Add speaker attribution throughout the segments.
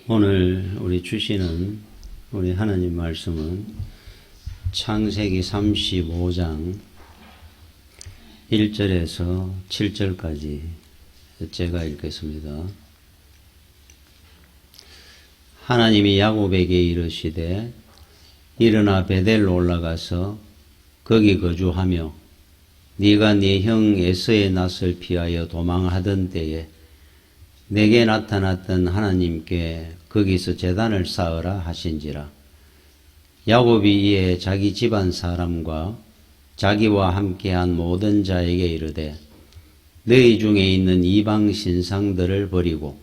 Speaker 1: 오늘 우리 주시는 우리 하나님 말씀은 창세기 35장 1절에서 7절까지 제가 읽겠습니다. 하나님이 야곱에게 이르시되 일어나 베델로 올라가서 거기 거주하며 네가 네 형 에서의 낯을 피하여 도망하던 때에 내게 나타났던 하나님께 거기서 제단을 쌓으라 하신지라. 야곱이 이에 자기 집안 사람과 자기와 함께한 모든 자에게 이르되 너희 중에 있는 이방 신상들을 버리고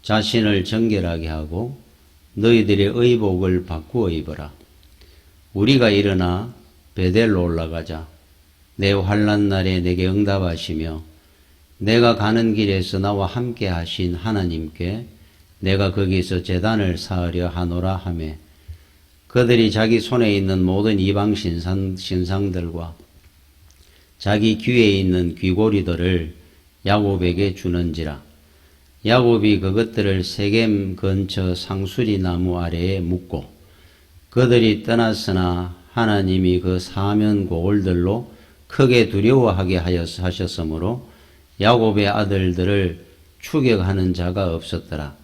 Speaker 1: 자신을 정결하게 하고 너희들의 의복을 바꾸어 입어라. 우리가 일어나 베델로 올라가자. 내 환난 날에 내게 응답하시며 내가 가는 길에서 나와 함께 하신 하나님께 내가 거기서 제단을 쌓으려 하노라 하매 그들이 자기 손에 있는 모든 이방 신상들과 자기 귀에 있는 귀고리들을 야곱에게 주는지라. 야곱이 그것들을 세겜 근처 상수리 나무 아래에 묻고 그들이 떠났으나 하나님이 그 사면 고을들로 크게 두려워하게 하셨으므로 야곱의 아들들을 추격하는 자가 없었더라.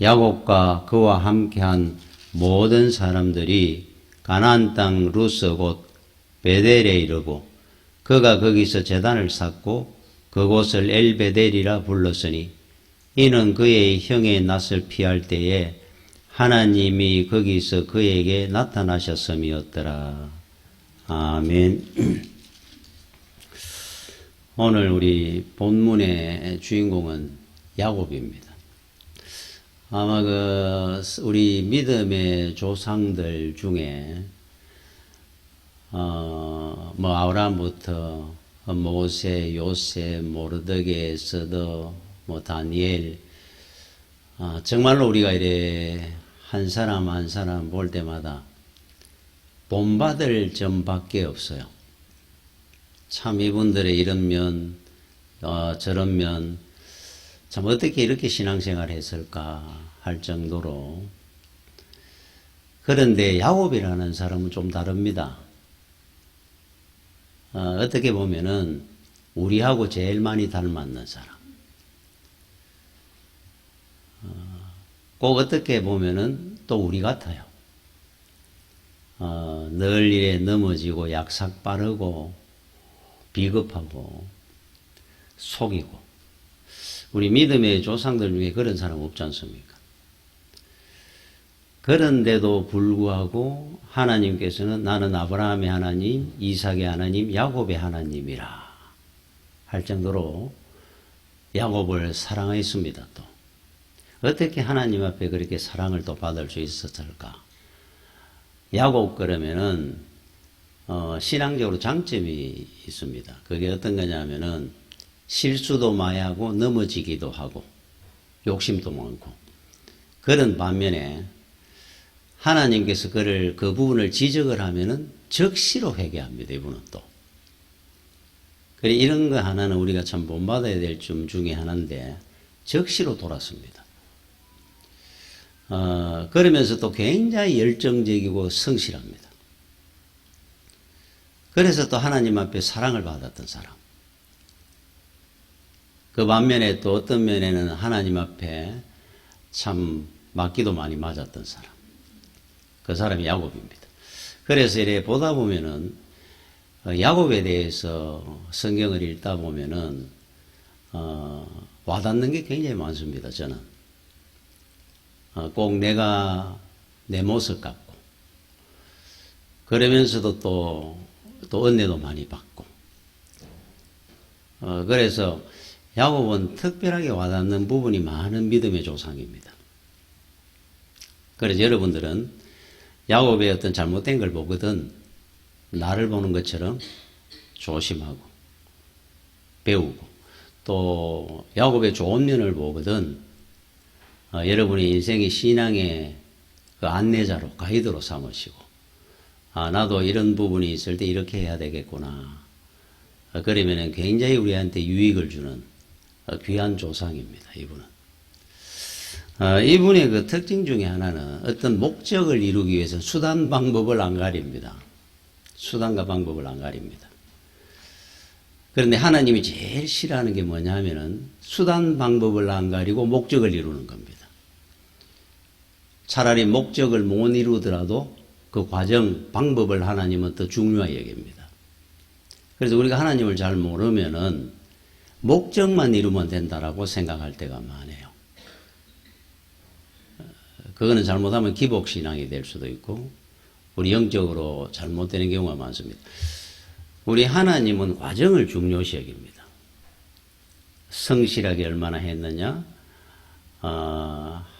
Speaker 1: 야곱과 그와 함께한 모든 사람들이 가나안 땅 루스 곧 베델에 이르고 그가 거기서 제단을 쌓고 그곳을 엘베델이라 불렀으니 이는 그의 형의 낯을 피할 때에 하나님이 거기서 그에게 나타나셨음이었더라. 아멘. 오늘 우리 본문의 주인공은 야곱입니다. 아마 우리 믿음의 조상들 중에 아브라함부터 모세, 요셉, 모르드게, 에스더, 다니엘, 정말로 우리가 이래 한 사람 한 사람 볼 때마다 본받을 점밖에 없어요. 참 이분들의 이런 면, 저런 면, 참 어떻게 이렇게 신앙생활을 했을까 할 정도로. 그런데 야곱이라는 사람은 좀 다릅니다. 어떻게 보면은 우리하고 제일 많이 닮았는 사람. 꼭 어떻게 보면은 또 우리 같아요. 늘 일에 넘어지고 약삭 빠르고 비겁하고 속이고. 우리 믿음의 조상들 중에 그런 사람 없지 않습니까? 그런데도 불구하고 하나님께서는 나는 아브라함의 하나님, 이삭의 하나님, 야곱의 하나님이라 할 정도로 야곱을 사랑했습니다. 또 어떻게 하나님 앞에 그렇게 사랑을 또 받을 수 있었을까? 야곱 그러면은 신앙적으로 장점이 있습니다. 그게 어떤 거냐면은 실수도 많이 하고 넘어지기도 하고 욕심도 많고 그런 반면에 하나님께서 그 부분을 지적을 하면은 적시로 회개합니다. 이분은 또. 그래 이런 거 하나는 우리가 참 본받아야 될 점 중에 하나인데 적시로 돌았습니다. 그러면서 또 굉장히 열정적이고 성실합니다. 그래서 또 하나님 앞에 사랑을 받았던 사람. 그 반면에 또 어떤 면에는 하나님 앞에 참 맞기도 많이 맞았던 사람. 그 사람이 야곱입니다. 그래서 이래 보다 보면은 야곱에 대해서 성경을 읽다 보면은 와닿는 게 굉장히 많습니다. 저는 꼭 내가 내 모습 같고 그러면서도 또 은혜도 많이 받고 그래서 야곱은 특별하게 와닿는 부분이 많은 믿음의 조상입니다. 그래서 여러분들은 야곱의 어떤 잘못된 걸 보거든 나를 보는 것처럼 조심하고 배우고 또 야곱의 좋은 면을 보거든 여러분의 인생의 신앙의 그 안내자로 가이드로 삼으시고 나도 이런 부분이 있을 때 이렇게 해야 되겠구나. 그러면 굉장히 우리한테 유익을 주는 귀한 조상입니다. 이분은. 이분의 그 특징 중에 하나는 어떤 목적을 이루기 위해서 수단 방법을 안 가립니다. 수단과 방법을 안 가립니다. 그런데 하나님이 제일 싫어하는 게 뭐냐 하면은 수단 방법을 안 가리고 목적을 이루는 겁니다. 차라리 목적을 못 이루더라도 그 과정, 방법을 하나님은 더 중요하게 여깁니다. 그래서 우리가 하나님을 잘 모르면은 목적만 이루면 된다라고 생각할 때가 많아요. 그거는 잘못하면 기복신앙이 될 수도 있고 우리 영적으로 잘못되는 경우가 많습니다. 우리 하나님은 과정을 중요시 여깁니다. 성실하게 얼마나 했느냐,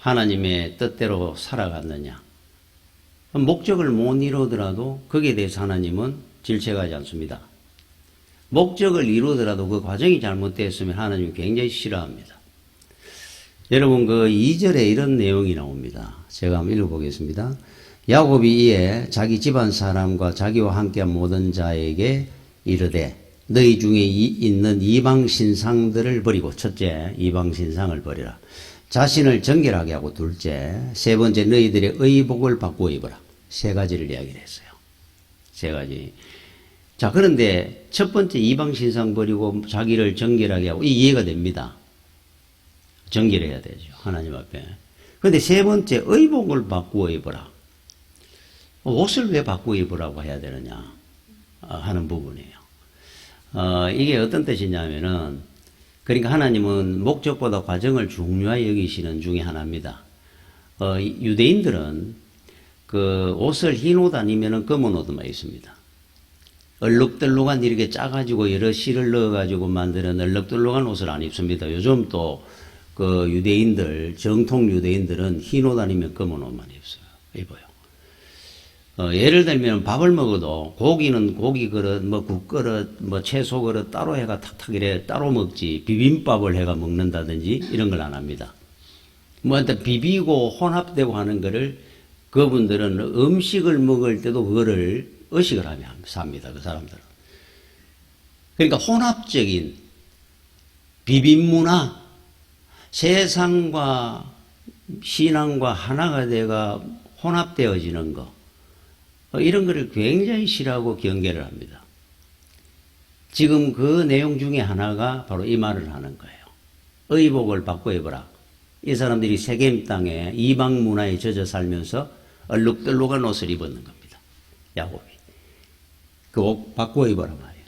Speaker 1: 하나님의 뜻대로 살아갔느냐. 목적을 못 이루더라도 거기에 대해서 하나님은 질책하지 않습니다. 목적을 이루더라도 그 과정이 잘못되었으면 하나님이 굉장히 싫어합니다. 여러분 그 2절에 이런 내용이 나옵니다. 제가 한번 읽어보겠습니다. 야곱이 이에 자기 집안 사람과 자기와 함께한 모든 자에게 이르되 너희 중에 있는 이방 신상들을 버리고 첫째 이방 신상을 버리라. 자신을 정결하게 하고 둘째 세 번째 너희들의 의복을 바꾸어 입어라. 세 가지를 이야기를 했어요. 세 가지. 자 그런데 첫 번째 이방 신상 버리고 자기를 정결하게 하고 이 이해가 됩니다. 정결해야 되죠. 하나님 앞에. 그런데 세 번째 의복을 바꾸어 입어라. 옷을 왜 바꾸어 입으라고 해야 되느냐 하는 부분이에요. 이게 어떤 뜻이냐면은 그러니까 하나님은 목적보다 과정을 중요하게 여기시는 중에 하나입니다. 유대인들은 그 옷을 흰 옷 아니면은 검은 옷만 있습니다. 얼룩덜룩한 이렇게 짜가지고 여러 실을 넣어가지고 만드는 얼룩덜룩한 옷을 안 입습니다. 요즘 또 그 유대인들, 정통 유대인들은 흰 옷 아니면 검은 옷만 입어요. 예를 들면 밥을 먹어도 고기는 고기 그릇, 뭐 국 그릇, 뭐 채소 그릇 따로 해가 탁탁 이래 따로 먹지 비빔밥을 해가 먹는다든지 이런 걸 안 합니다. 뭐 하여튼 비비고 혼합되고 하는 거를 그분들은 음식을 먹을 때도 그거를 의식을 하며 삽니다. 그 사람들은. 그러니까 혼합적인 비빔문화, 세상과 신앙과 하나가 돼가 혼합되어지는 거. 이런 거를 굉장히 싫어하고 경계를 합니다. 지금 그 내용 중에 하나가 바로 이 말을 하는 거예요. 의복을 바꿔 입어라. 이 사람들이 세겜 땅에 이방 문화에 젖어 살면서 얼룩덜룩한 옷을 입었는 겁니다. 야곱이. 그 옷 바꿔 입어라 말이에요.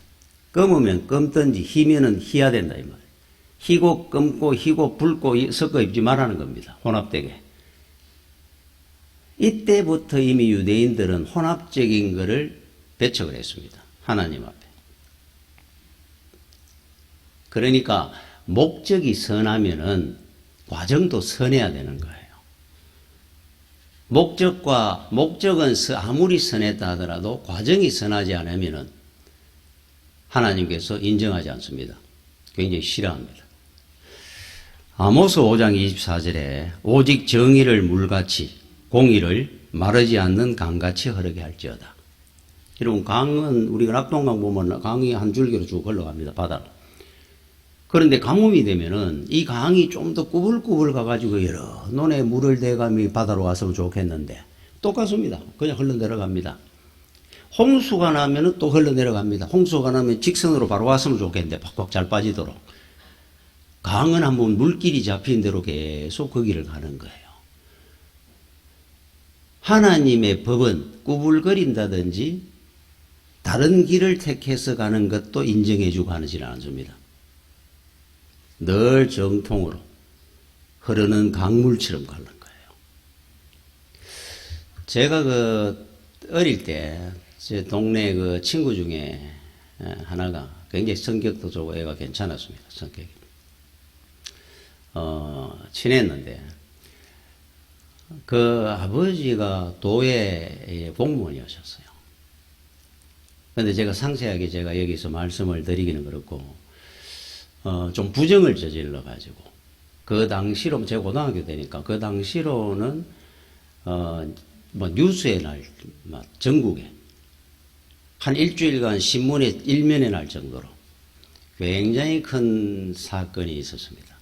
Speaker 1: 검으면 검든지 희면은 희야 된다 이 말이에요. 희고 검고 희고 붉고 섞어 입지 말라는 겁니다. 혼합되게. 이때부터 이미 유대인들은 혼합적인 것을 배척을 했습니다. 하나님 앞에. 그러니까 목적이 선하면은 과정도 선해야 되는 거예요. 목적은 아무리 선했다 하더라도 과정이 선하지 않으면은 하나님께서 인정하지 않습니다. 굉장히 싫어합니다. 아모스 5장 24절에 오직 정의를 물같이 공의를 마르지 않는 강같이 흐르게 할지어다. 여러분 강은 우리가 낙동강 보면 강이 한 줄기로 쭉 흘러갑니다. 바다로. 그런데 가뭄이 되면은 이 강이 좀 더 꾸불꾸불 가가지고 여러 논에 물을 대감이 바다로 왔으면 좋겠는데 똑같습니다. 그냥 흘러내려갑니다. 홍수가 나면은 또 흘러내려갑니다. 홍수가 나면 직선으로 바로 왔으면 좋겠는데 팍팍 잘 빠지도록. 강은 한번 물길이 잡힌 대로 계속 그 길을 가는 거예요. 하나님의 법은 꾸불거린다든지 다른 길을 택해서 가는 것도 인정해주고 하지는 않습니다. 늘 정통으로 흐르는 강물처럼 가는 거예요. 제가 어릴 때 제 동네 그 친구 중에 하나가 굉장히 성격도 좋고 애가 괜찮았습니다. 성격이. 친했는데 그 아버지가 도에 공무원이셨어요. 그런데 제가 상세하게 제가 여기서 말씀을 드리기는 그렇고 좀 부정을 저질러 가지고 그 당시로 제가 고등학교 되니까 그 당시로는 뭐 뉴스에 날 전국에 한 일주일간 신문에 일면에 날 정도로 굉장히 큰 사건이 있었습니다.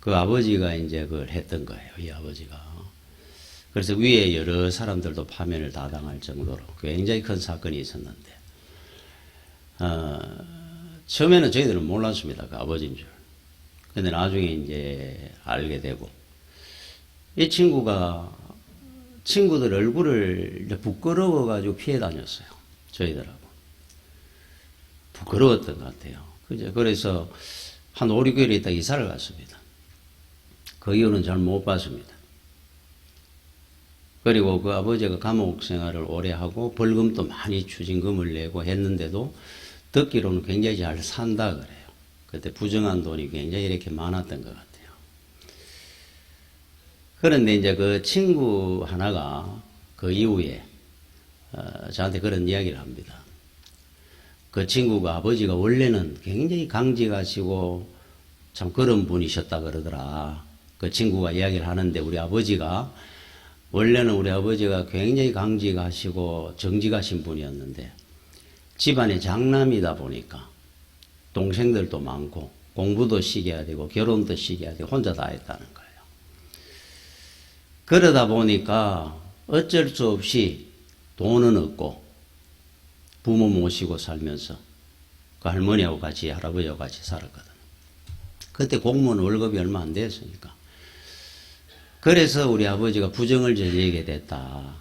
Speaker 1: 그 아버지가 이제 그걸 했던 거예요. 이 아버지가. 그래서 위에 여러 사람들도 파면을 다 당할 정도로 굉장히 큰 사건이 있었는데, 처음에는 저희들은 몰랐습니다. 그 아버지인 줄. 근데 나중에 이제 알게 되고, 이 친구가 친구들 얼굴을 부끄러워가지고 피해 다녔어요. 저희들하고. 부끄러웠던 것 같아요. 그죠? 그래서 한 5, 6개월 있다 이사를 갔습니다. 그 이유는 잘 못 봤습니다. 그리고 그 아버지가 감옥 생활을 오래 하고 벌금도 많이 추징금을 내고 했는데도 듣기로는 굉장히 잘 산다 그래요. 그때 부정한 돈이 굉장히 이렇게 많았던 것 같아요. 그런데 이제 그 친구 하나가 그 이후에 저한테 그런 이야기를 합니다. 그 친구가 아버지가 원래는 굉장히 강직하시고 참 그런 분이셨다 그러더라. 그 친구가 이야기를 하는데 우리 아버지가 원래는 우리 아버지가 굉장히 강직하시고 정직하신 분이었는데 집안에 장남이다 보니까 동생들도 많고 공부도 시켜야 되고 결혼도 시켜야 되고 혼자 다 했다는 거예요. 그러다 보니까 어쩔 수 없이 돈은 없고 부모 모시고 살면서 그 할머니하고 같이 할아버지하고 같이 살았거든. 그때 공무원 월급이 얼마 안 됐으니까. 그래서 우리 아버지가 부정을 저지르게 됐다.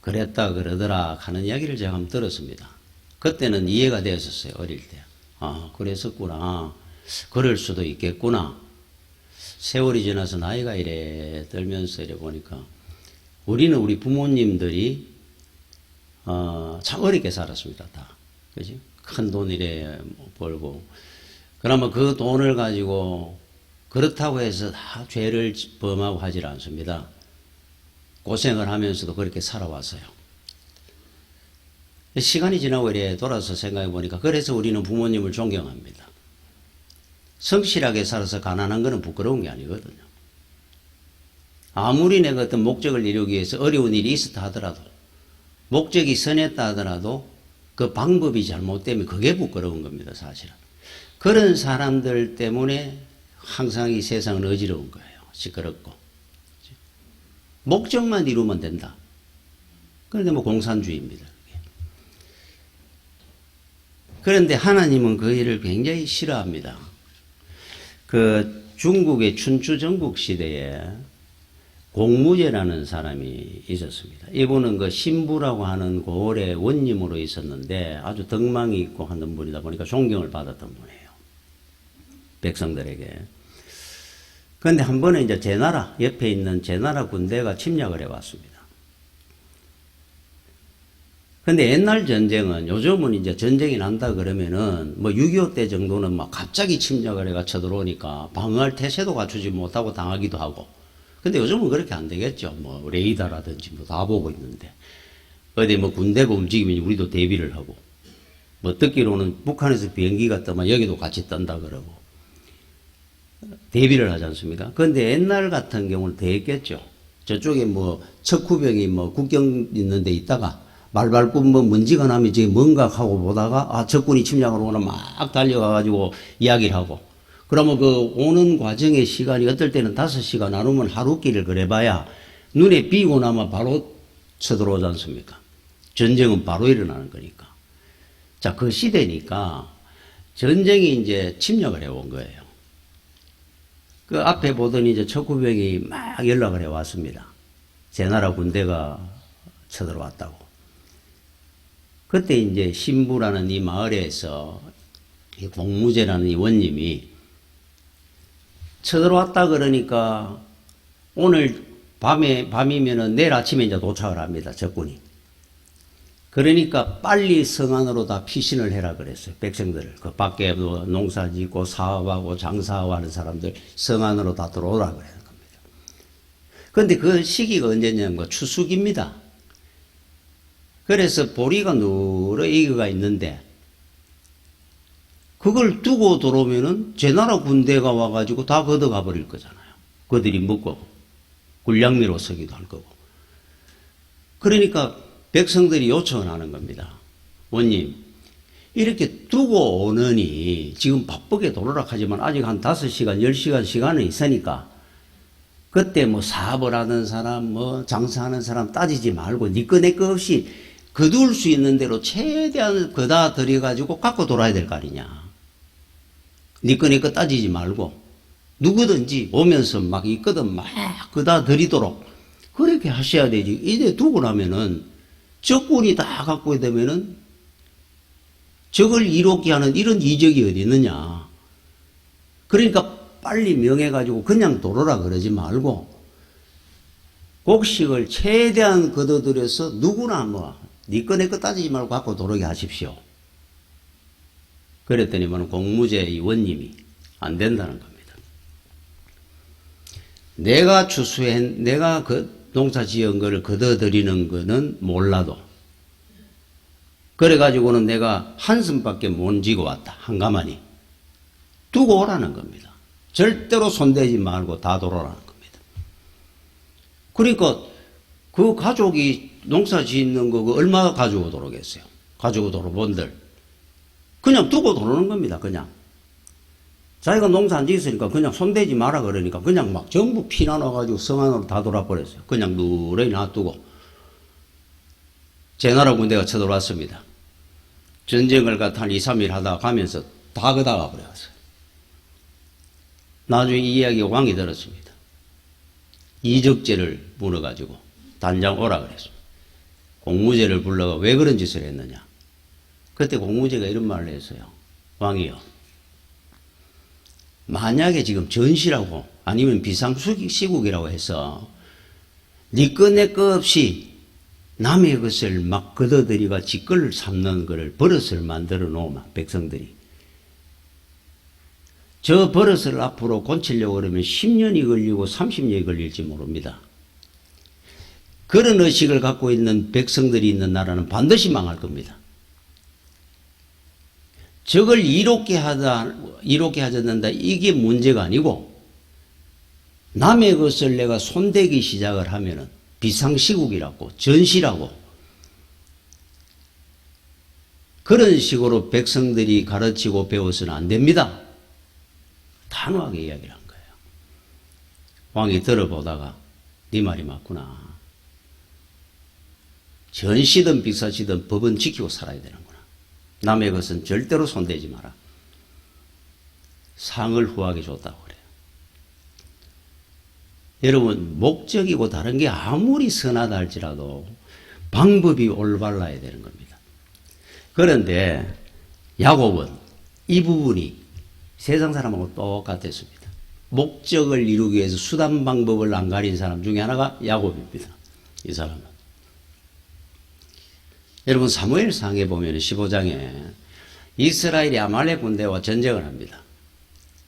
Speaker 1: 그랬다 그러더라 하는 이야기를 제가 한번 들었습니다. 그때는 이해가 되었었어요. 어릴 때. 아, 그랬었구나. 그럴 수도 있겠구나. 세월이 지나서 나이가 이래 들면서 이래 보니까 우리는 우리 부모님들이 참 어렵게 살았습니다. 다. 그지? 큰 돈 이래 벌고. 그러면 그 돈을 가지고 그렇다고 해서 다 죄를 범하고 하질 않습니다. 고생을 하면서도 그렇게 살아왔어요. 시간이 지나고 이래 돌아서 생각해 보니까 그래서 우리는 부모님을 존경합니다. 성실하게 살아서 가난한 거는 부끄러운 게 아니거든요. 아무리 내가 어떤 목적을 이루기 위해서 어려운 일이 있었다 하더라도 목적이 선했다 하더라도 그 방법이 잘못되면 그게 부끄러운 겁니다. 사실은. 그런 사람들 때문에 항상 이 세상은 어지러운 거예요. 시끄럽고. 목적만 이루면 된다. 그런데 뭐 공산주의입니다. 그런데 하나님은 그 일을 굉장히 싫어합니다. 그 중국의 춘추 전국 시대에 공무제라는 사람이 있었습니다. 이분은 그 신부라고 하는 고을의 원님으로 있었는데 아주 덕망이 있고 하는 분이다 보니까 존경을 받았던 분이에요. 백성들에게. 그런데 한 번은 이제 제나라, 옆에 있는 제나라 군대가 침략을 해왔습니다. 근데 옛날 전쟁은 요즘은 이제 전쟁이 난다 그러면은 뭐 6.25 때 정도는 막 갑자기 침략을 해가 쳐들어오니까 방어할 태세도 갖추지 못하고 당하기도 하고. 근데 요즘은 그렇게 안 되겠죠. 뭐 레이더라든지 뭐 다 보고 있는데. 어디 뭐 군대가 움직이면 우리도 대비를 하고. 뭐 듣기로는 북한에서 비행기가 뜨면 여기도 같이 뜬다 그러고. 대비를 하지 않습니까? 그런데 옛날 같은 경우는 더 했겠죠. 저쪽에 뭐 척후병이 뭐 국경 있는 데 있다가 말발굽 뭐 먼지가 나면 저기 뭔가 하고 보다가 아 적군이 침략을 오나 막 달려가가지고 이야기를 하고 그러면 그 오는 과정의 시간이 어떨 때는 5시간 나누면 하루길을 그래봐야 눈에 비고 나면 바로 쳐들어오지 않습니까? 전쟁은 바로 일어나는 거니까. 자, 그 시대니까 전쟁이 이제 침략을 해온 거예요. 그 앞에 보더니 이제 척후병이 막 연락을 해왔습니다. 제나라 군대가 쳐들어왔다고. 그때 이제 신부라는 이 마을에서 이 공무제라는 이 원님이 쳐들어왔다 그러니까 오늘 밤이면은 내일 아침에 이제 도착을 합니다. 적군이. 그러니까 빨리 성 안으로 다 피신을 해라 그랬어요. 백성들을. 그 밖에 농사 짓고 사업하고 장사하고 하는 사람들 성 안으로 다 들어오라 그러는 겁니다. 그런데 그 시기가 언제냐면 추수기입니다. 그래서 보리가 누러 익어가 있는데 그걸 두고 들어오면은 제나라 군대가 와가지고 다 걷어가 버릴 거잖아요. 그들이 먹고 굴량미로 서기도 할 거고. 그러니까 백성들이 요청을 하는 겁니다. 원님, 이렇게 두고 오느니 지금 바쁘게 도로락하지만 아직 한 5시간, 10시간 시간은 있으니까 그때 뭐 사업을 하는 사람, 뭐 장사하는 사람 따지지 말고 니꺼 내꺼 없이 거둘 수 있는 대로 최대한 거다 들여가지고 갖고 돌아야 될 거 아니냐. 니꺼 내꺼 따지지 말고 누구든지 오면서 막 있거든 막 거다 들이도록 그렇게 하셔야 되지. 이래 두고 나면은 적군이 다 갖고 되면은 적을 이롭게 하는 이런 이적이 어디 있느냐. 그러니까 빨리 명해가지고 그냥 도로라 그러지 말고 곡식을 최대한 걷어들여서 누구나 뭐 니꺼 내꺼 따지지 말고 갖고 도로게 하십시오. 그랬더니만 공무제의 원님이 안 된다는 겁니다. 내가 추수한 내가 그 농사 지은 거를 걷어들이는 거는 몰라도 그래가지고는 내가 한숨밖에 못 지고 왔다. 한가마니 두고 오라는 겁니다. 절대로 손대지 말고 다 돌아라는 겁니다. 그러니까 그 가족이 농사 짓는 거 얼마 가지고 돌아오겠어요? 가지고 돌아본들 그냥 두고 돌아오는 겁니다. 그냥 자기가 농사 안 짓으니까 그냥 손대지 마라 그러니까 그냥 막 전부 피나눠가지고 성 안으로 다 돌아버렸어요. 그냥 누렁이 놔두고 제 나라 군대가 쳐들어왔습니다. 전쟁을 갖다 한 2, 3일 하다가 가면서 다 걷다가 버렸어요. 나중에 이 이야기 왕이 들었습니다. 이적제를 물어가지고 단장 오라 그랬습니다. 공무제를 불러가 왜 그런 짓을 했느냐. 그때 공무제가 이런 말을 했어요. 왕이요. 만약에 지금 전시라고 아니면 비상시국이라고 해서 니꺼 내꺼 없이 남의 것을 막 걷어들이가 지껄을 삼는 것을 버릇을 만들어 놓으면 백성들이 저 버릇을 앞으로 고치려고 그러면 10년이 걸리고 30년이 걸릴지 모릅니다. 그런 의식을 갖고 있는 백성들이 있는 나라는 반드시 망할 겁니다. 적을 이롭게 하자는다 이게 문제가 아니고 남의 것을 내가 손대기 시작을 하면은 비상시국이라고 전시라고 그런 식으로 백성들이 가르치고 배워서는 안 됩니다. 단호하게 이야기를 한 거예요. 왕이 들어보다가 네 말이 맞구나. 전시든 빅사시든 법은 지키고 살아야 되는구나. 남의 것은 절대로 손대지 마라. 상을 후하게 줬다고 그래요. 여러분 목적이고 다른 게 아무리 선하다 할지라도 방법이 올바라야 되는 겁니다. 그런데 야곱은 이 부분이 세상 사람하고 똑같았습니다. 목적을 이루기 위해서 수단 방법을 안 가린 사람 중에 하나가 야곱입니다. 이 사람은. 여러분 사무엘상에 보면 15장에 이스라엘이 아말렉 군대와 전쟁을 합니다.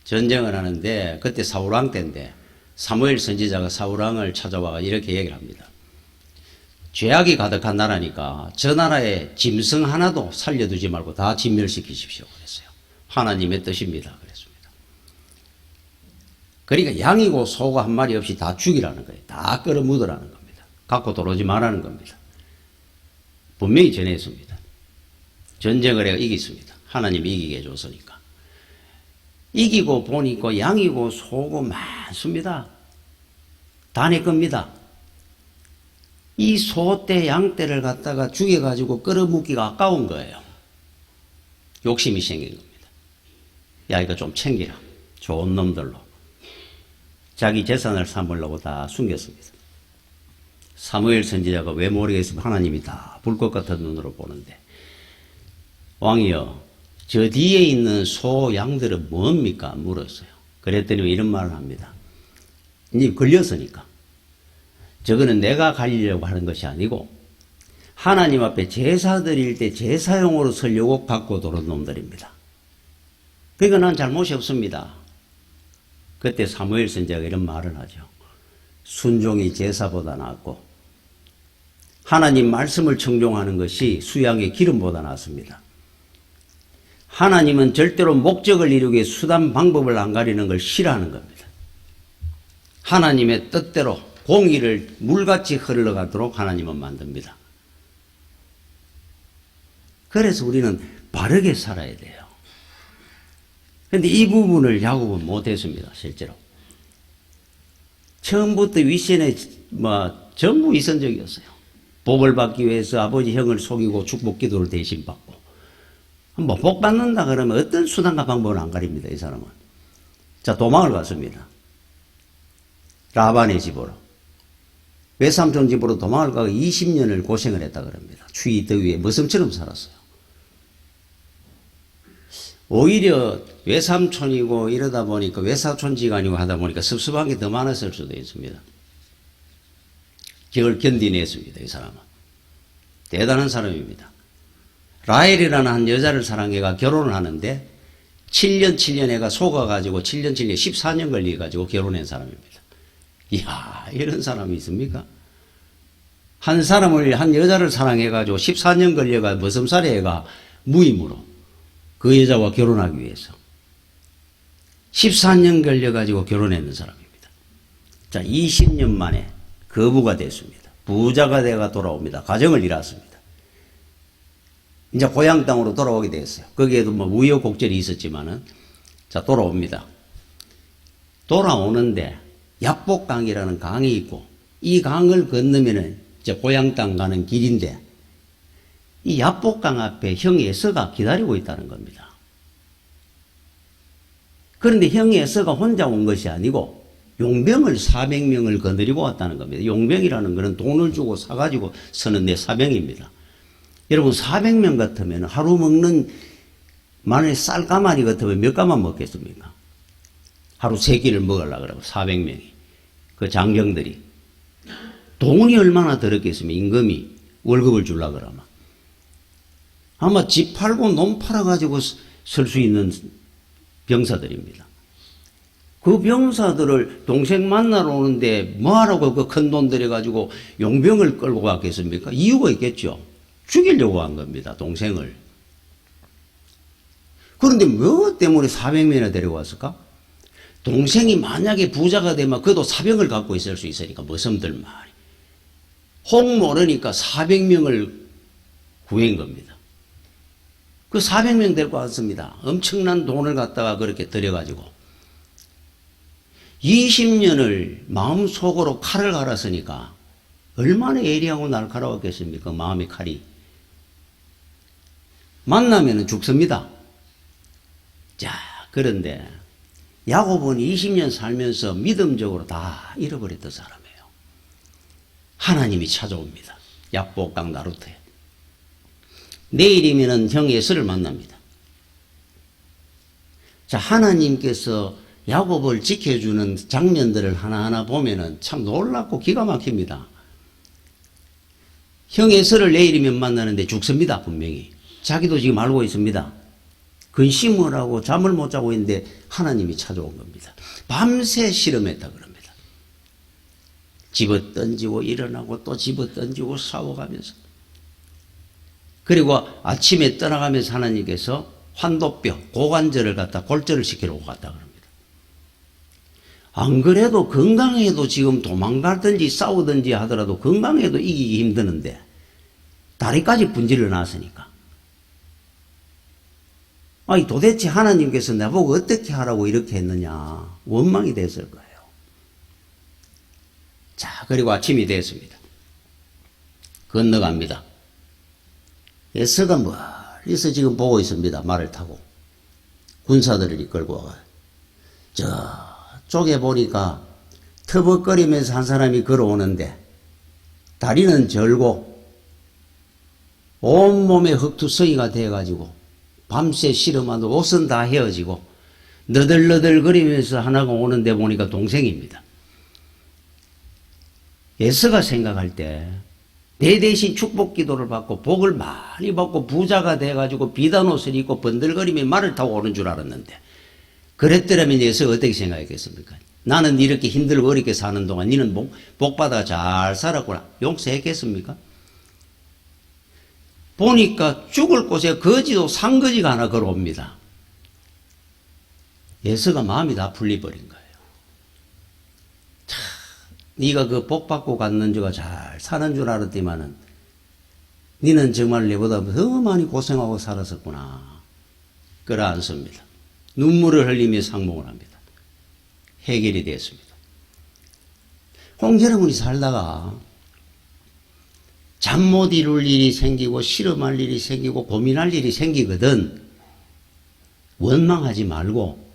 Speaker 1: 전쟁을 하는데 그때 사울왕 때인데 사무엘 선지자가 사울왕을 찾아와 이렇게 얘기를 합니다. 죄악이 가득한 나라니까 저 나라에 짐승 하나도 살려두지 말고 다 진멸시키십시오. 그랬어요. 하나님의 뜻입니다. 그랬습니다. 그러니까 양이고 소가 한 마리 없이 다 죽이라는 거예요. 다 끌어묻으라는 겁니다. 갖고 들어오지 말라는 겁니다. 분명히 전했습니다. 전쟁을 해가 이겼습니다. 하나님이 이기게 해줬으니까. 이기고 보니까 양이고 소고 많습니다. 다 내 겁니다. 이 소떼 양떼를 갖다가 죽여가지고 끌어묻기가 아까운 거예요. 욕심이 생긴 겁니다. 야 이거 좀 챙기라. 좋은 놈들로. 자기 재산을 삼으려고 다 숨겼습니다. 사무엘 선지자가 왜 모르겠으면 하나님이 다 볼 것 같은 눈으로 보는데 왕이여 저 뒤에 있는 소 양들은 뭡니까? 물었어요. 그랬더니 이런 말을 합니다. 니 걸렸으니까 저거는 내가 가리려고 하는 것이 아니고 하나님 앞에 제사 드릴 때 제사용으로 쓰려고 갖고 들어온 놈들입니다. 그러니까 난 잘못이 없습니다. 그때 사무엘 선지자가 이런 말을 하죠. 순종이 제사보다 낫고 하나님 말씀을 청종하는 것이 수양의 기름보다 낫습니다. 하나님은 절대로 목적을 이루기 위해 수단 방법을 안 가리는 걸 싫어하는 겁니다. 하나님의 뜻대로 공의를 물같이 흘러가도록 하나님은 만듭니다. 그래서 우리는 바르게 살아야 돼요. 그런데 이 부분을 야곱은 못했습니다. 실제로. 처음부터 윗선에 전부 위선적이었어요. 복을 받기 위해서 아버지 형을 속이고 축복 기도를 대신 받고. 복 받는다 그러면 어떤 수단과 방법은 안 가립니다. 이 사람은. 자, 도망을 갔습니다. 라반의 집으로. 외삼촌 집으로 도망을 가고 20년을 고생을 했다 그럽니다. 추위 더위에 머슴처럼 살았어요. 오히려 외삼촌이고 이러다 보니까 외사촌지간이고 하다 보니까 섭섭한 게 더 많았을 수도 있습니다. 그걸 견디냈습니다. 이 사람은. 대단한 사람입니다. 라헬이라는 한 여자를 사랑해가 결혼을 하는데 7년 애가 속아가지고 7년 14년 걸려가지고 결혼한 사람입니다. 이야, 이런 사람이 있습니까? 한 여자를 사랑해가지고 14년 걸려가 머슴살이 애가 무임으로 그 여자와 결혼하기 위해서 14년 걸려가지고 결혼했는 사람입니다. 자, 20년 만에 거부가 됐습니다. 부자가 돼가 돌아옵니다. 가정을 이뤘습니다. 이제 고향 땅으로 돌아오게 됐어요. 거기에도 우여곡절이 있었지만은, 자, 돌아옵니다. 돌아오는데, 약복강이라는 강이 있고, 이 강을 건너면은 이제 고향 땅 가는 길인데, 이 약복강 앞에 형 에서가 기다리고 있다는 겁니다. 그런데 형 에서가 혼자 온 것이 아니고, 용병을 400명을 거느리고 왔다는 겁니다. 용병이라는 것은 돈을 주고 사가지고 서는 내 사병입니다. 여러분 400명 같으면 하루 먹는 만약에 쌀가마니 같으면 몇 가만 먹겠습니까? 하루 3끼를 먹으려고 그러고 400명이. 그 장병들이. 돈이 얼마나 들었겠습니까? 임금이 월급을 주려고 그러면. 아마 집 팔고 놈 팔아가지고 설 수 있는 병사들입니다. 그 병사들을 동생 만나러 오는데 뭐하라고 그 큰 돈 들여가지고 용병을 끌고 갔겠습니까? 이유가 있겠죠. 죽이려고 한 겁니다. 동생을. 그런데 뭐 때문에 400명이나 데려왔을까? 동생이 만약에 부자가 되면 그도 사병을 갖고 있을 수 있으니까 머슴들 말이. 혹 모르니까 400명을 구한 겁니다. 그 400명 데리고 왔습니다. 엄청난 돈을 갖다가 그렇게 들여가지고 20년을 마음속으로 칼을 갈았으니까 얼마나 예리하고 날카로웠겠습니까? 마음의 칼이. 만나면 죽습니다. 자, 그런데 야곱은 20년 살면서 믿음적으로 다 잃어버렸던 사람이에요. 하나님이 찾아옵니다. 약복강 나루터에. 내일이면은 형 에서를 만납니다. 자, 하나님께서 야곱을 지켜주는 장면들을 하나하나 보면은 참 놀랍고 기가 막힙니다. 형 에서를 내일이면 만나는데 죽습니다. 분명히. 자기도 지금 알고 있습니다. 근심을 하고 잠을 못 자고 있는데 하나님이 찾아온 겁니다. 밤새 실험했다 그럽니다. 집어 던지고 일어나고 또 집어 던지고 싸워가면서. 그리고 아침에 떠나가면서 하나님께서 환도뼈, 고관절을 갖다 골절을 시키려고 갔다 그럽니다. 안 그래도 건강해도 지금 도망가든지 싸우든지 하더라도 건강해도 이기기 힘드는데 다리까지 분질러 놨으니까. 아니 도대체 하나님께서 나보고 어떻게 하라고 이렇게 했느냐 원망이 됐을 거예요. 자, 그리고 아침이 됐습니다. 건너갑니다. 에서가 멀리서 지금 보고 있습니다. 말을 타고 군사들을 이끌고 와요. 저쪽에 보니까 터벅거리면서 한 사람이 걸어오는데 다리는 절고 온몸에 흙투성이가 돼가지고 밤새 실험하도 옷은 다 헤어지고 너덜너덜거리면서 하나가 오는데 보니까 동생입니다. 에서가 생각할 때 내 대신 축복 기도를 받고 복을 많이 받고 부자가 돼가지고 비단 옷을 입고 번들거리며 말을 타고 오는 줄 알았는데 그랬더라면 에서가 어떻게 생각했겠습니까? 나는 이렇게 힘들고 어렵게 사는 동안 니는 복받아 잘 살았구나. 용서했겠습니까? 보니까 죽을 곳에 거지도 상거지가 하나 걸어옵니다. 에서가 마음이 다 풀려버린 거예요. 참, 네가 그 복 받고 갔는 주가 잘 사는 줄 알았더니만은 니는 정말 내보다 더 많이 고생하고 살았었구나. 끌어안습니다. 눈물을 흘리며 상봉을 합니다. 해결이 됐습니다. 여러분이 살다가 잠 못 이룰 일이 생기고 실험할 일이 생기고 고민할 일이 생기거든 원망하지 말고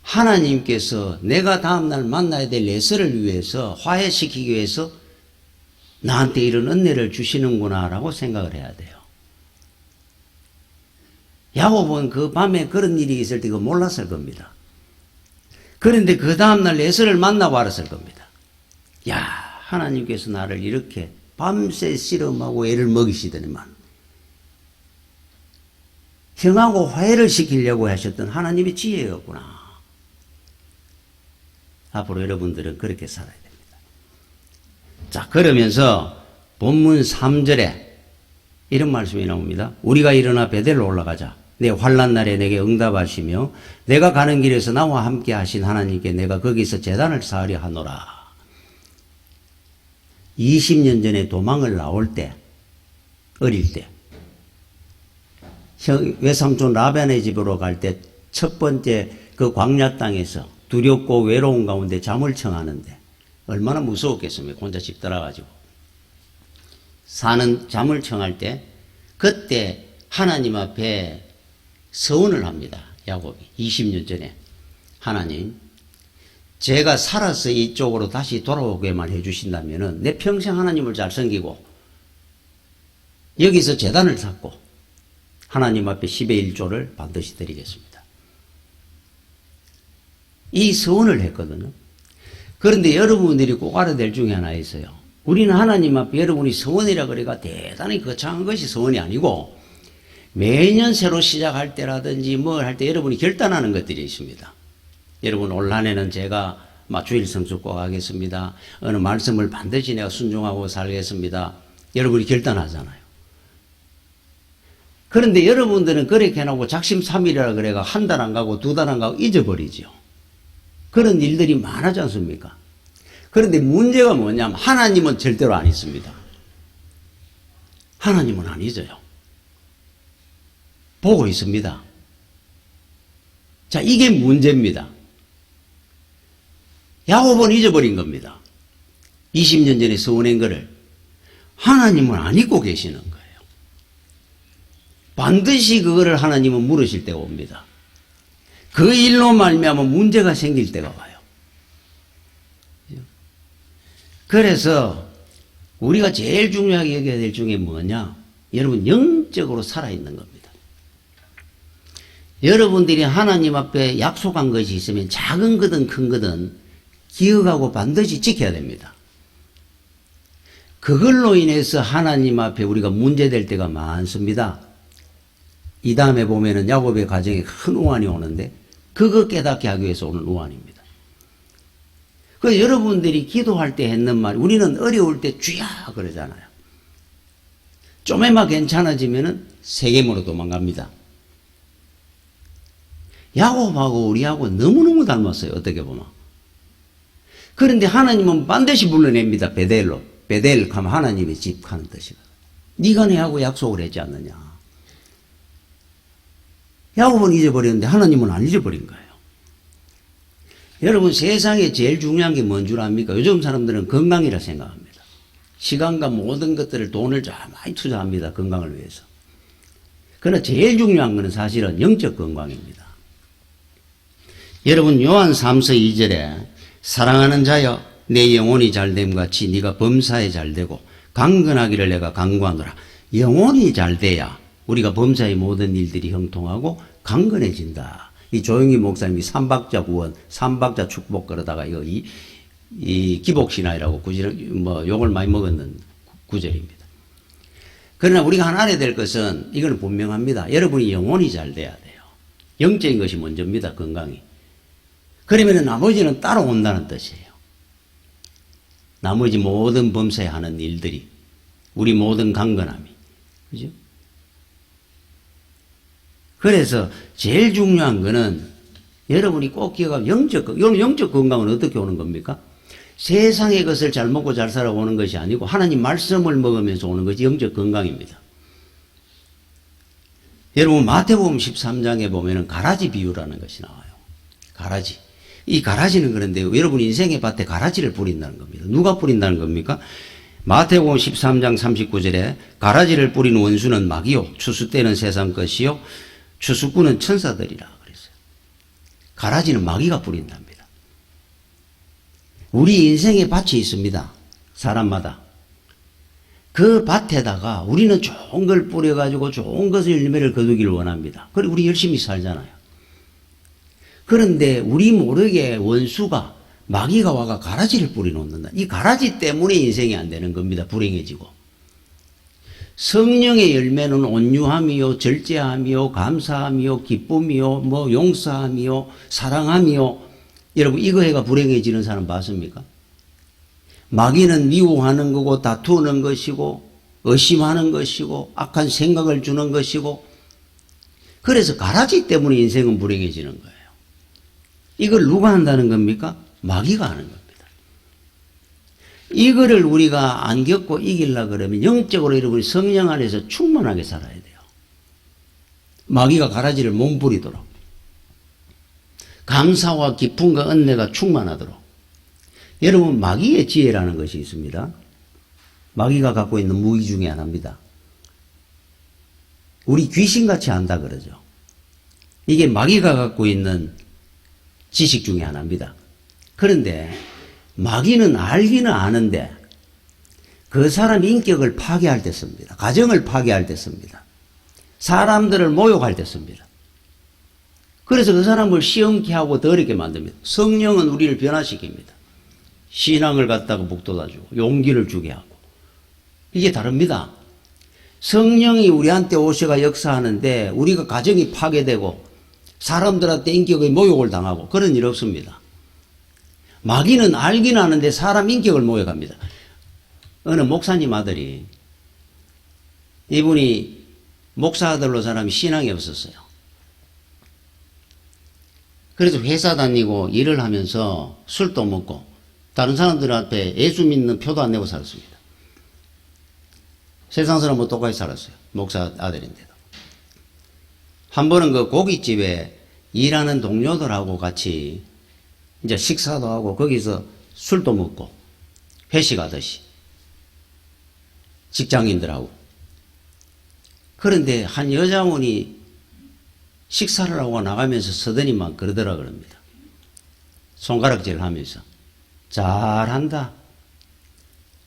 Speaker 1: 하나님께서 내가 다음날 만나야 될 예서를 위해서 화해시키기 위해서 나한테 이런 은혜를 주시는구나 라고 생각을 해야 돼요. 야곱은 그 밤에 그런 일이 있을 때 그거 몰랐을 겁니다. 그런데 그 다음날 예서를 만나고 알았을 겁니다. 야, 하나님께서 나를 이렇게 밤새 씨름하고 애를 먹이시더니만 형하고 화해를 시키려고 하셨던 하나님의 지혜였구나. 앞으로 여러분들은 그렇게 살아야 됩니다. 자, 그러면서 본문 3절에 이런 말씀이 나옵니다. 우리가 일어나 베델로 올라가자. 내 환난 날에 내게 응답하시며 내가 가는 길에서 나와 함께 하신 하나님께 내가 거기서 제단을 쌓으려 하노라. 20년 전에 도망을 나올 때, 어릴 때, 외삼촌 라반의 집으로 갈 때 첫 번째 그 광야 땅에서 두렵고 외로운 가운데 잠을 청하는데 얼마나 무서웠겠습니까? 혼자 집 들어가지고. 잠을 청할 때 그때 하나님 앞에 서원을 합니다. 야곱이 20년 전에 하나님 제가 살아서 이쪽으로 다시 돌아오게만 해주신다면 내 평생 하나님을 잘 섬기고 여기서 제단을 쌓고 하나님 앞에 10의 1조를 반드시 드리겠습니다. 이 서원을 했거든요. 그런데 여러분들이 꼭 알아야 될 중에 하나 있어요. 우리는 하나님 앞에 여러분이 서원이라 그래가 대단히 거창한 것이 서원이 아니고 매년 새로 시작할 때라든지 뭘 할 때 여러분이 결단하는 것들이 있습니다. 여러분 올 한해는 제가 주일 성수 꼭 하겠습니다. 어느 말씀을 반드시 내가 순종하고 살겠습니다. 여러분이 결단하잖아요. 그런데 여러분들은 그렇게 해놓고 작심삼일이라 그래가 한 달 안 가고 2달 안 가고 잊어버리죠. 그런 일들이 많아지 않습니까? 그런데 문제가 뭐냐면 하나님은 절대로 안 잊습니다. 하나님은 안 잊어요. 보고 있습니다. 자, 이게 문제입니다. 야곱은 잊어버린 겁니다. 20년 전에 서원한 거를 하나님은 안 잊고 계시는 거예요. 반드시 그거를 하나님은 물으실 때가 옵니다. 그 일로 말미암아 문제가 생길 때가 와요. 그래서 우리가 제일 중요하게 여겨야 될 중에 뭐냐? 여러분 영적으로 살아있는 겁니다. 여러분들이 하나님 앞에 약속한 것이 있으면 작은 거든 큰 거든 기억하고 반드시 지켜야 됩니다. 그걸로 인해서 하나님 앞에 우리가 문제될 때가 많습니다. 이 다음에 보면은 야곱의 가정에 큰 우환이 오는데 그거 깨닫게 하기 위해서 오는 우환입니다. 그래서 여러분들이 기도할 때 했는 말, 우리는 어려울 때 주야 그러잖아요. 좀에만 괜찮아지면은 세겜으로 도망갑니다. 야곱하고 우리하고 너무너무 닮았어요. 어떻게 보면. 그런데 하나님은 반드시 불러냅니다. 베델로. 베델 하면 하나님의 집 하는 뜻이거든. 네가 내하고 약속을 했지 않느냐. 야곱은 잊어버렸는데 하나님은 안 잊어버린 거예요. 여러분 세상에 제일 중요한 게 뭔 줄 압니까? 요즘 사람들은 건강이라 생각합니다. 시간과 모든 것들을 돈을 좀 많이 투자합니다. 건강을 위해서. 그러나 제일 중요한 것은 사실은 영적 건강입니다. 여러분 요한 3서 2절에 사랑하는 자여 내 영혼이 잘됨 같이 네가 범사에 잘되고 강건하기를 내가 강구하노라. 영혼이 잘돼야 우리가 범사의 모든 일들이 형통하고 강건해진다. 이 조영희 목사님이 삼박자 구원, 삼박자 축복 그러다가 이 기복신화이라고 욕을 많이 먹었는 구절입니다. 그러나 우리가 하나 알아야 될 것은 이건 분명합니다. 여러분이 영혼이 잘 돼야 돼요. 영적인 것이 먼저입니다. 건강이. 그러면 나머지는 따라온다는 뜻이에요. 나머지 모든 범사에 하는 일들이 우리 모든 강건함이 그죠? 그래서 제일 중요한 거는 여러분이 꼭 기억하면 영적 건강은 어떻게 오는 겁니까? 세상의 것을 잘 먹고 잘 살아오는 것이 아니고 하나님 말씀을 먹으면서 오는 것이 영적 건강입니다. 여러분 마태복음 13장에 보면은 가라지 비유라는 것이 나와요. 가라지. 이 가라지는 그런데 여러분 인생의 밭에 가라지를 뿌린다는 겁니다. 누가 뿌린다는 겁니까? 마태복음 13장 39절에 가라지를 뿌리는 원수는 마귀요 추수 때는 세상 것이요 추수꾼은 천사들이라 그랬어요. 가라지는 마귀가 뿌린답니다. 우리 인생의 밭이 있습니다. 사람마다. 그 밭에다가 우리는 좋은 걸 뿌려가지고 좋은 것을 열매를 거두기를 원합니다. 그리고 우리 열심히 살잖아요. 그런데 우리 모르게 원수가 마귀가 와가 가라지를 뿌려놓는다. 이 가라지 때문에 인생이 안 되는 겁니다. 불행해지고. 성령의 열매는 온유함이요, 절제함이요, 감사함이요, 기쁨이요, 용서함이요, 사랑함이요. 여러분 이거 해가 불행해지는 사람 봤습니까? 마귀는 미워하는 거고 다투는 것이고 의심하는 것이고 악한 생각을 주는 것이고 그래서 가라지 때문에 인생은 불행해지는 거예요. 이걸 누가 한다는 겁니까? 마귀가 하는 겁니다. 이거를 우리가 안 겪고 이기려고 그러면 영적으로 여러분이 성령 안에서 충만하게 살아야 돼요. 마귀가 가라지를 몸부리도록 감사와 기쁨과 은혜가 충만하도록. 여러분 마귀의 지혜라는 것이 있습니다. 마귀가 갖고 있는 무기 중에 하나입니다. 우리 귀신같이 안다 그러죠. 이게 마귀가 갖고 있는 지식 중에 하나입니다. 그런데 마귀는 알기는 아는데 그 사람 인격을 파괴할 때 씁니다. 가정을 파괴할 때 씁니다. 사람들을 모욕할 때 씁니다. 그래서 그 사람을 시험케 하고 더럽게 만듭니다. 성령은 우리를 변화시킵니다. 신앙을 갖다가 북돋아주고 용기를 주게 하고 이게 다릅니다. 성령이 우리한테 오셔가 역사하는데 우리가 가정이 파괴되고 사람들한테 인격의 모욕을 당하고 그런 일 없습니다. 마귀는 알긴 아는데 사람 인격을 모욕합니다. 어느 목사님 아들이 이분이 목사 아들로 사람이 신앙이 없었어요. 그래서 회사 다니고 일을 하면서 술도 먹고 다른 사람들한테 예수 믿는 표도 안 내고 살았습니다. 세상 사람은 똑같이 살았어요. 목사 아들인데도. 한 번은 그 고깃집에 일하는 동료들하고 같이 이제 식사도 하고 거기서 술도 먹고 회식하듯이 직장인들하고. 그런데 한 여자분이 식사를 하고 나가면서 서더니만 그러더라 그럽니다. 손가락질 하면서 잘한다.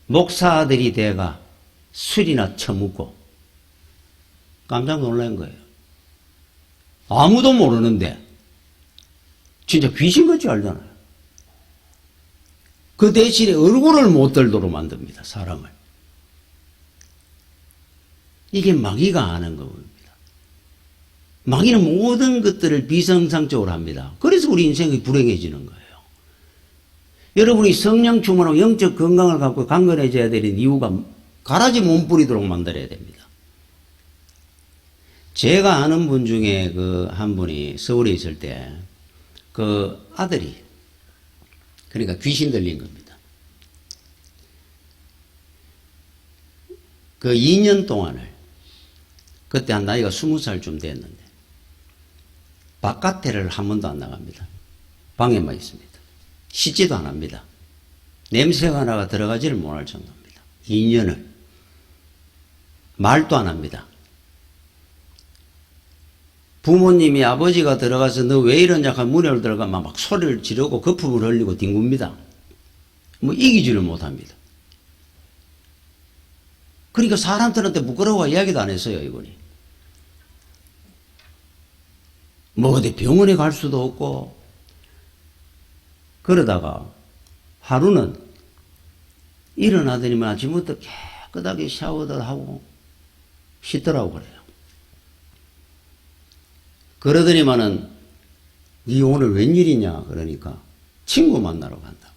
Speaker 1: 목사들이 돼가 술이나 처먹고. 깜짝 놀란 거예요. 아무도 모르는데 진짜 귀신같이 알잖아요. 그 대신에 얼굴을 못 들도록 만듭니다. 사람을. 이게 마귀가 하는 겁니다. 마귀는 모든 것들을 비정상적으로 합니다. 그래서 우리 인생이 불행해지는 거예요. 여러분이 성령 충만하고 영적 건강을 갖고 강건해져야 되는 이유가 가라지 몸 뿌리도록 만들어야 됩니다. 제가 아는 분 중에 그 한 분이 서울에 있을 때 그 아들이 그러니까 귀신 들린 겁니다. 그 2년 동안을 그때 한 나이가 20살쯤 됐는데 바깥에를 한 번도 안 나갑니다. 방에만 있습니다. 씻지도 안 합니다. 냄새가 나가 들어가지를 못할 정도입니다. 2년을. 말도 안 합니다. 부모님이 아버지가 들어가서 너 왜 이러냐 하고 문을 들어가면 막 소리를 지르고 거품을 흘리고 뒹굽니다. 뭐 이기지를 못합니다. 그러니까 사람들한테 부끄러워 이야기도 안 했어요, 이분이. 뭐 어디 병원에 갈 수도 없고. 그러다가 하루는 일어나더니만 아침부터 깨끗하게 샤워도 하고 씻더라고 그래요. 그러더니만은 니 오늘 웬일이냐 그러니까 친구 만나러 간다고.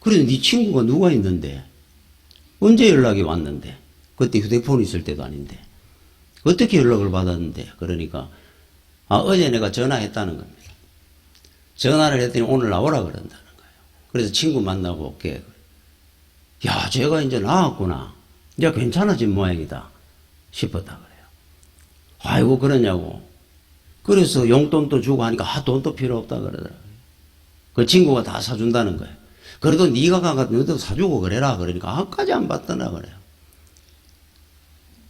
Speaker 1: 그래서 니 친구가 누가 있는데 언제 연락이 왔는데 그때 휴대폰 있을 때도 아닌데 어떻게 연락을 받았는데 그러니까 어제 내가 전화했다는 겁니다. 전화를 했더니 오늘 나오라 그런다는 거예요. 그래서 친구 만나고 올게. 야, 제가 이제 나았구나. 이제 괜찮아진 모양이다 싶었다 그래요. 아이고 그러냐고. 그래서 용돈도 주고 하니까 돈도 필요 없다 그러더라고요. 그 친구가 다 사준다는 거예요. 그래도 네가 가가지고 너도 사주고 그래라 그러니까 아까지 안 받더라 그래요.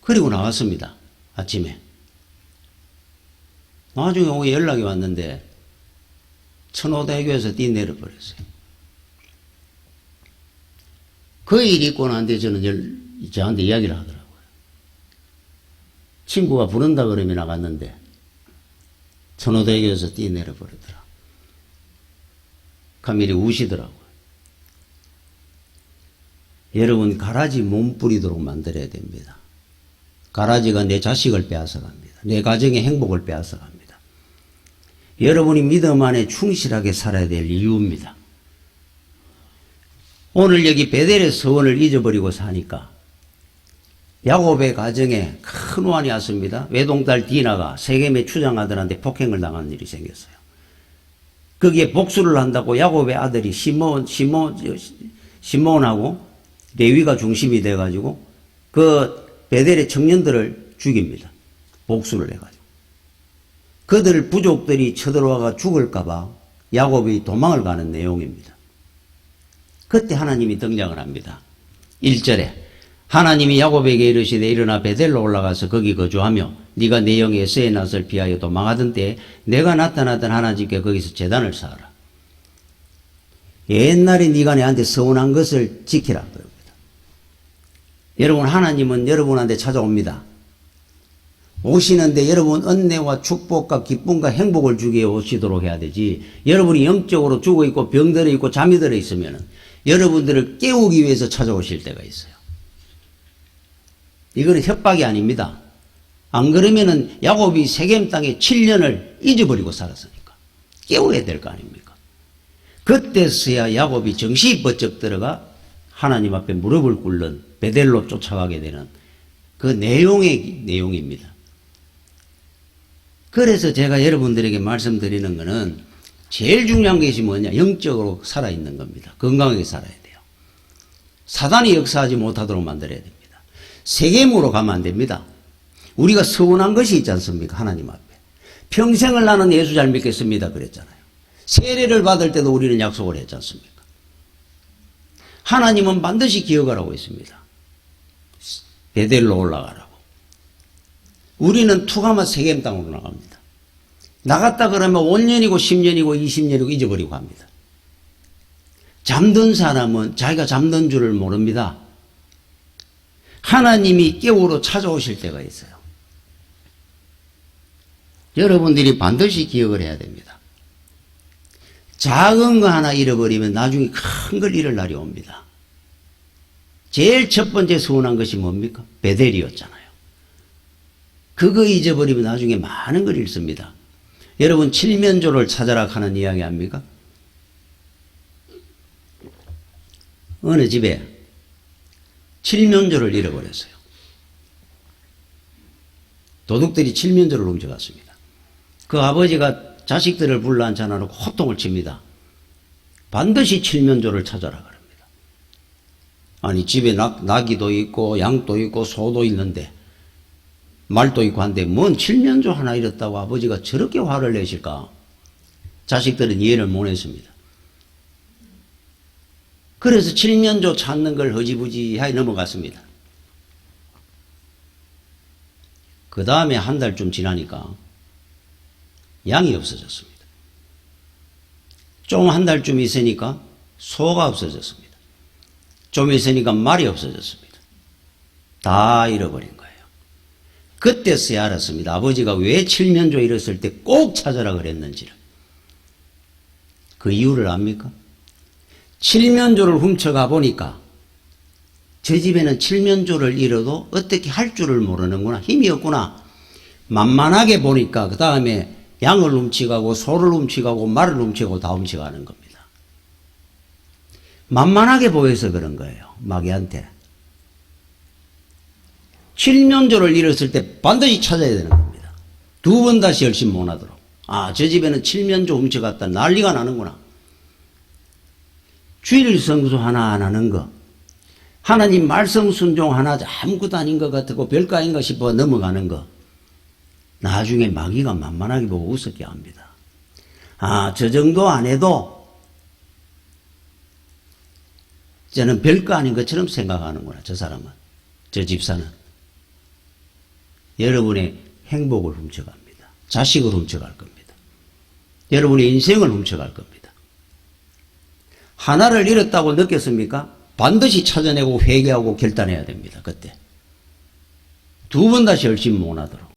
Speaker 1: 그리고 나왔습니다. 아침에. 나중에 오후에 연락이 왔는데 천호대교에서 뛰내려버렸어요. 그 일이 있고 난 뒤에 저는 저한테 이야기를 하더라고요. 친구가 부른다 그러면 나갔는데 천호대교에서 뛰내려버리더라. 카밀이 우시더라고요. 여러분 가라지 몸 뿌리도록 만들어야 됩니다. 가라지가 내 자식을 빼앗아갑니다. 내 가정의 행복을 빼앗아갑니다. 여러분이 믿음 안에 충실하게 살아야 될 이유입니다. 오늘 여기 베델의 서원을 잊어버리고 사니까 야곱의 가정에 큰 오한이 왔습니다. 외동딸 디나가 세겜의 추장아들한테 폭행을 당한 일이 생겼어요. 거기에 복수를 한다고 야곱의 아들이 시몬하고 레위가 중심이 돼가지고 그 베델의 청년들을 죽입니다. 복수를 해가지고. 그들 부족들이 쳐들어와가 죽을까봐 야곱이 도망을 가는 내용입니다. 그때 하나님이 등장을 합니다. 1절에 하나님이 야곱에게 이르시되 일어나 베델로 올라가서 거기 거주하며 네가 내 영의 에서의 낯을 피하여 도망하던 때에 내가 나타났던 하나님께 거기서 제단을 쌓아라. 옛날에 네가 내한테 서운한 것을 지키라. 그럽니다. 여러분 하나님은 여러분한테 찾아옵니다. 오시는데 여러분 은혜와 축복과 기쁨과 행복을 주기 위해 오시도록 해야 되지. 여러분이 영적으로 죽어있고 병들어 있고 잠이 들어 있으면 여러분들을 깨우기 위해서 찾아오실 때가 있어요. 이거는 협박이 아닙니다. 안 그러면은 야곱이 세겜 땅에 7년을 잊어버리고 살았으니까 깨워야 될 거 아닙니까? 그때서야 야곱이 정신이 번쩍 들어가 하나님 앞에 무릎을 꿇는 베델로 쫓아가게 되는 그 내용입니다. 그래서 제가 여러분들에게 말씀드리는 것은 제일 중요한 것이 뭐냐? 영적으로 살아있는 겁니다. 건강하게 살아야 돼요. 사단이 역사하지 못하도록 만들어야 됩니다. 세겜으로 가면 안 됩니다. 우리가 서운한 것이 있지 않습니까? 하나님 앞에. 평생을 나는 예수 잘 믿겠습니다. 그랬잖아요. 세례를 받을 때도 우리는 약속을 했지 않습니까? 하나님은 반드시 기억하라고 했습니다. 베델로 올라가라고. 우리는 투가마 세겜 땅으로 나갑니다. 나갔다 그러면 5년이고 10년이고 20년이고 잊어버리고 합니다. 잠든 사람은 자기가 잠든 줄을 모릅니다. 하나님이 깨우러 찾아오실 때가 있어요. 여러분들이 반드시 기억을 해야 됩니다. 작은 거 하나 잃어버리면 나중에 큰 걸 잃을 날이 옵니다. 제일 첫 번째 서운한 것이 뭡니까? 베델이었잖아요. 그거 잊어버리면 나중에 많은 걸 잃습니다. 여러분 칠면조를 찾아라 하는 이야기 합니까? 어느 집에 칠면조를 잃어버렸어요. 도둑들이 칠면조를 훔쳐갔습니다. 그 아버지가 자식들을 불러 앉혀놓고 호통을 칩니다. 반드시 칠면조를 찾아라 그럽니다. 아니 집에 나귀도 있고 양도 있고 소도 있는데 말도 있고 한데 뭔 칠면조 하나 잃었다고 아버지가 저렇게 화를 내실까? 자식들은 이해를 못 했습니다. 그래서 칠면조 찾는 걸 허지부지하게 넘어갔습니다. 그 다음에 한 달쯤 지나니까 양이 없어졌습니다. 좀 한 달쯤 있으니까 소가 없어졌습니다. 좀 있으니까 말이 없어졌습니다. 다 잃어버린 거예요. 그때서야 알았습니다. 아버지가 왜 칠면조 잃었을 때 꼭 찾아라 그랬는지를. 그 이유를 압니까? 칠면조를 훔쳐가 보니까 저 집에는 칠면조를 잃어도 어떻게 할 줄을 모르는구나. 힘이 없구나. 만만하게 보니까 그 다음에 양을 훔치가고 소를 훔치가고 말을 훔치고 다 훔쳐가는 겁니다. 만만하게 보여서 그런 거예요. 마귀한테. 칠면조를 잃었을 때 반드시 찾아야 되는 겁니다. 두 번 다시 열심히 못 하도록. 아, 저 집에는 칠면조 훔쳐갔다 난리가 나는구나. 주일 성수 하나 안 하는 거, 하나님 말씀 순종 하나 아무것도 아닌 것 같고 별거 아닌가 싶어 넘어가는 거, 나중에 마귀가 만만하게 보고 우습게 합니다. 아, 저 정도 안 해도 저는 별거 아닌 것처럼 생각하는구나, 저 사람은, 저 집사는. 여러분의 행복을 훔쳐갑니다. 자식을 훔쳐갈 겁니다. 여러분의 인생을 훔쳐갈 겁니다. 하나를 잃었다고 느꼈습니까? 반드시 찾아내고 회개하고 결단해야 됩니다. 그때. 두 번 다시 열심히 못하도록.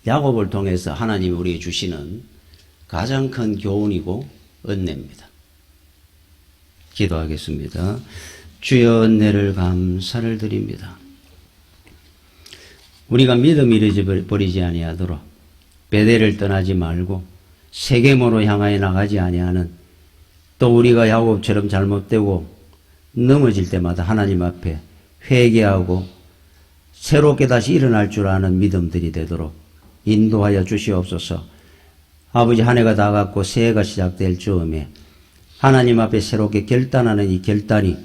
Speaker 1: 야곱을 통해서 하나님이 우리에게 주시는 가장 큰 교훈이고 은혜입니다. 기도하겠습니다. 주여, 은혜를 감사를 드립니다. 우리가 믿음을 잃어버리지 아니하도록 베델을 떠나지 말고 세겜으로 향하여 나가지 아니하는, 또 우리가 야곱처럼 잘못되고 넘어질 때마다 하나님 앞에 회개하고 새롭게 다시 일어날 줄 아는 믿음들이 되도록 인도하여 주시옵소서. 아버지, 한 해가 다 갔고 새해가 시작될 즈음에 하나님 앞에 새롭게 결단하는 이 결단이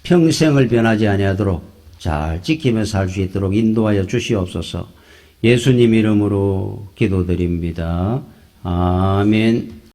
Speaker 1: 평생을 변하지 아니하도록 잘 지키며 살 수 있도록 인도하여 주시옵소서. 예수님 이름으로 기도드립니다. 아멘.